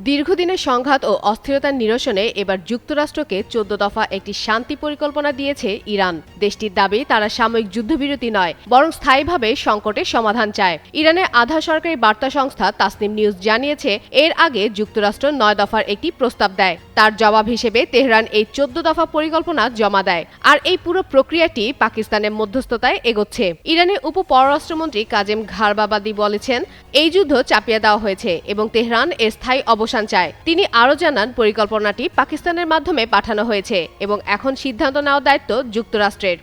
দীর্ঘদিনের সংঘাত ও অস্থিরতার নিরসনে এবার যুক্তরাষ্ট্রকে ১৪ দফা একটি শান্তি পরিকল্পনা দিয়েছে ইরান। দেশটির দাবি তারা সাময়িক যুদ্ধবিরতি নয়, বরং স্থায়ীভাবে সংকটের সমাধান চায়। ইরানের আধা সরকারি বার্তা সংস্থা তাসনিম নিউজ জানিয়েছে, এর আগে যুক্তরাষ্ট্র ৯ দফার একটি প্রস্তাব দেয়। তার জবাব হিসেবে তেহরান এই ১৪ দফা পরিকল্পনা জমা দেয়। আর এই পুরো প্রক্রিয়াটি পাকিস্তানের মধ্যস্থতায় এগোচ্ছে। ইরানের উপ পররাষ্ট্রমন্ত্রী কাজেম ঘারবাবাদি বলেছেন, এই যুদ্ধ চাপিয়ে দেওয়া হয়েছে এবং তেহরান এর স্থায়ী অবসান চায়। তিনি আরও জানান, পরিকল্পনাটি পাকিস্তানের মাধ্যমে পাঠানো হয়েছে এবং এখন সিদ্ধান্ত নেওয়ার দায়িত্ব যুক্তরাষ্ট্রের।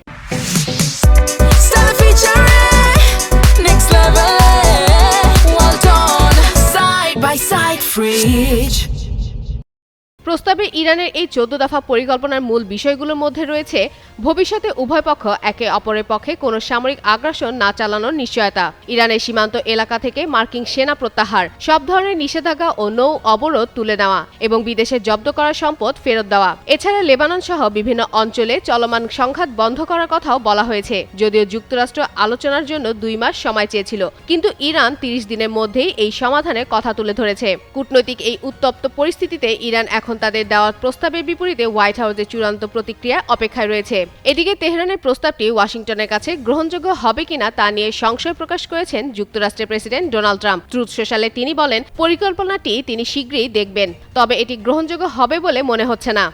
প্রস্তাবে ইরানের এই ১৪ দফা পরিকল্পনার মূল বিষয়গুলোর মধ্যে রয়েছে ভবিষ্যতে উভয় পক্ষ একে অপরের পক্ষে কোনো সামরিক আগ্রাসন না চালানোর নিশ্চয়তা, ইরানের সীমান্ত এলাকা থেকে মার্কিন সেনা প্রত্যাহার, সব ধরনের নিষেধাজ্ঞা ও নৌ অবরোধ তুলে নেওয়া এবং বিদেশে জব্দ করা সম্পদ ফেরত দেওয়া। এছাড়া লেবানন সহ বিভিন্ন অঞ্চলে চলমান সংঘাত বন্ধ করার কথাও বলা হয়েছে। যদিও যুক্তরাষ্ট্র আলোচনার জন্য ২ মাস সময় চেয়েছিল, কিন্তু ইরান ৩০ দিনের মধ্যেই এই সমাধানের কথা তুলে ধরেছে। কূটনৈতিক এই উত্তপ্ত পরিস্থিতিতে ইরান এখন তাদের দেওয়ার প্রস্তাবের বিপরীতে হোয়াইট হাউসের চূড়ান্ত প্রতিক্রিয়া অপেক্ষায় রয়েছে। এদিকে তেহরানের প্রস্তাবটি ওয়াশিংটনের কাছে গ্রহণযোগ্য হবে কিনা তা নিয়ে সংশয় প্রকাশ করেছেন যুক্তরাষ্ট্রের প্রেসিডেন্ট ডোনাল্ড ট্রাম্প। ট্রুথ সোশ্যালে তিনি বলেন, পরিকল্পনাটি তিনি শীঘ্রই দেখবেন, তবে এটি গ্রহণযোগ্য হবে বলে মনে হচ্ছে না।